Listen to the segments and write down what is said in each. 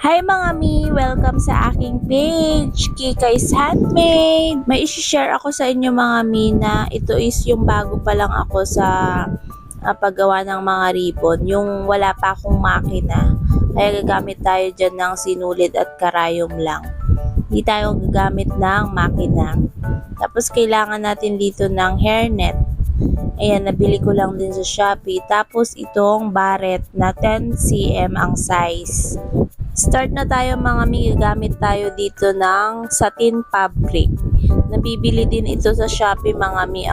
Hi mga mi! Welcome sa aking page, Kikay's Handmade! May isi-share ako sa inyo mga mi na ito is yung bago pa lang ako sa paggawa ng mga ribbon, yung wala pa akong makina. Kaya gagamit tayo dyan ng sinulid at karayom lang. Hindi tayo gagamit ng makina. Tapos kailangan natin dito ng hairnet. Ayan, nabili ko lang din sa Shopee. Tapos itong barret na 10 cm ang size. Start na tayo mga mi, gagamit tayo dito ng satin fabric. Nabibili din ito sa Shopee mga mi,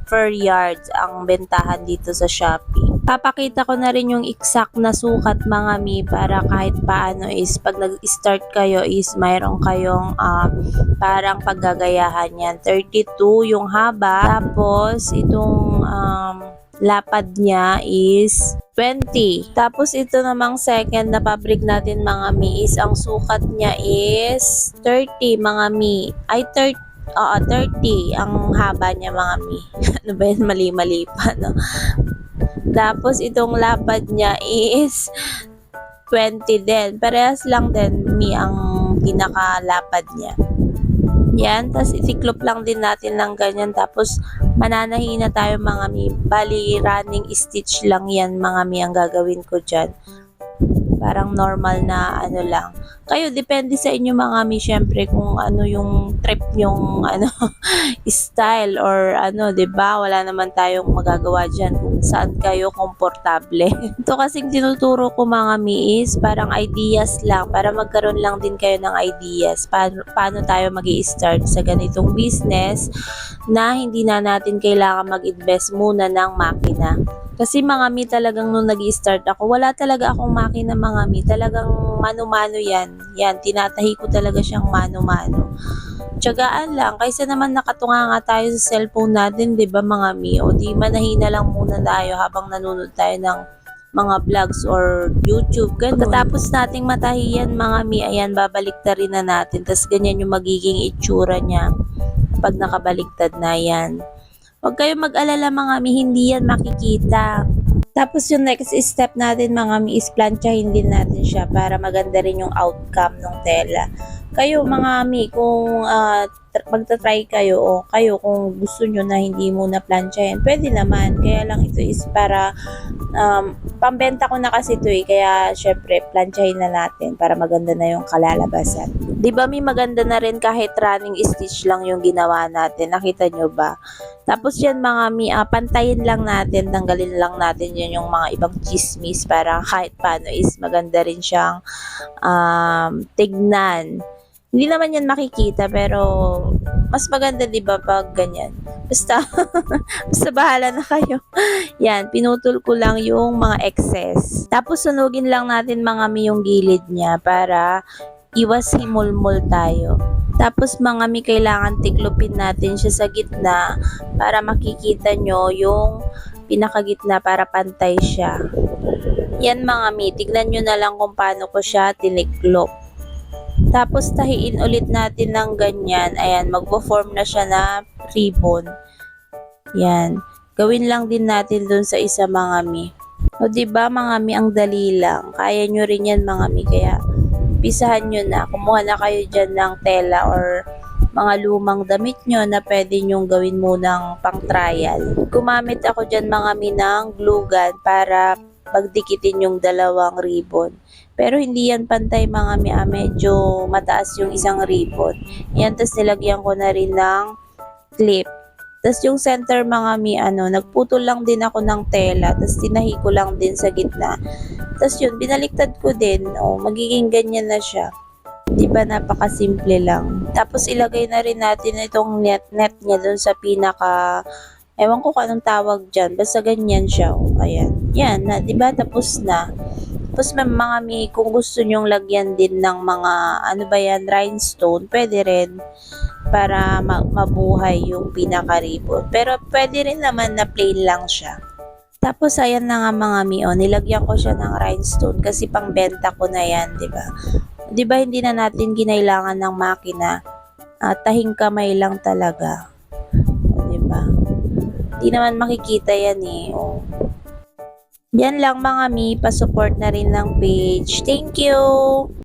per yards ang bentahan dito sa Shopee. Papakita ko na rin yung exact na sukat mga mi para kahit paano is pag nag-start kayo is mayroon kayong parang paggagayahan yan. 32 yung haba, tapos itong lapad niya is 20. Tapos ito namang second na fabric natin mga mi is ang sukat niya is 30 mga mi. Ay 30 ang haba niya mga mi. Ano ba yun? Mali-mali pa no. Tapos itong lapad niya is 20 din. Parehas lang din mi ang pinakalapad niya. Yan, tapos itiklop lang din natin ng ganyan, tapos mananahi na tayo mga mi. Bali, running stitch lang yan mga mi ang gagawin ko dyan. Parang normal na ano lang. Kayo, depende sa inyo mga mi, syempre kung ano yung trip yung style or ano, 'di ba? Wala naman tayong magagawa diyan kung saan kayo komportable. Ito kasing tinuturo ko mga mi is parang ideas lang para magkaroon lang din kayo ng ideas paano tayo magi-start sa ganitong business na hindi na natin kailangan mag-invest muna ng makina. Kasi mga mi talagang nung nag-i-start ako, wala talaga akong makina mga mi. Talagang mano-mano yan. Yan, tinatahi ko talaga siyang mano-mano. Tiyagaan lang, kaysa naman nakatunga nga tayo sa cellphone natin, 'di ba mga mi? O di manahina lang muna tayo habang nanonood tayo ng mga vlogs or YouTube, ganun. Pagkatapos nating matahiyan mga mi, ayan, babaliktarin na natin. Tapos ganyan yung magiging itsura niya pag nakabaliktad na yan. Huwag kayong mag-alala mga mi, hindi yan makikita. Tapos yung next step natin mga mi is planchahin din natin siya para maganda rin yung outcome ng tela. Kayo mga mi, kung magta-try kayo o kayo kung gusto nyo na hindi muna planchahin, pwede naman. Kaya lang ito is para pambenta ko na kasi ito kaya syempre planchahin na natin para maganda na yung kalalabasan. Di ba mi, maganda na rin kahit running stitch lang yung ginawa natin. Nakita nyo ba? Tapos yan mga mi, pantayin lang natin, tanggalin lang natin yun yung mga ibang chismis para kahit paano is maganda rin siyang tignan. Hindi naman yan makikita pero mas maganda 'di ba pag ganyan. Basta basta bahala na kayo. Yan, pinutol ko lang yung mga excess. Tapos sunugin lang natin mga mi yung gilid niya para iwas himulmol tayo. Tapos mga mi, kailangan tiklopin natin siya sa gitna para makikita nyo yung pinakagitna para pantay siya. Yan mga mi, tignan nyo na lang kung paano ko siya tiniklop. Tapos tahiin ulit natin ng ganyan. Ayan, magpo-form na siya na ribbon. Yan. Gawin lang din natin dun sa isa mga mi. O diba mga mi, ang dali lang. Kaya nyo rin yan mga mi. Kaya pisahan nyo na. Kumuha na kayo dyan ng tela or mga lumang damit nyo na pwede nyong gawin munang pang trial. Gumamit ako dyan mga mi ng glue gun para pagdikitin yung dalawang ribbon. Pero hindi yan pantay mga mi, medyo mataas yung isang ribbon. Yan, tapos nilagyan ko na rin ng clip. Tapos yung center mga mi, nagputol lang din ako ng tela, tapos tinahi ko lang din sa gitna. Tapos yun, binaliktad ko din, magiging ganyan na siya. Diba, napakasimple lang. Tapos ilagay na rin natin itong net niya dun sa pinaka, ewan ko kung anong tawag dyan, basta ganyan siya. Ayan, yan na, diba, tapos na. Tapos mga mi, kung gusto nyong lagyan din ng mga, rhinestone, pwede rin para mabuhay yung pinaka-ribbon. Pero pwede rin naman na plain lang siya. Tapos ayan na nga mga mi, nilagyan ko siya ng rhinestone kasi pangbenta ko na yan, diba? Diba hindi na natin kinailangan ng makina? Tahing kamay lang talaga. Diba? Hindi naman makikita yan Yan lang mga mi, pa-support na rin ng page. Thank you!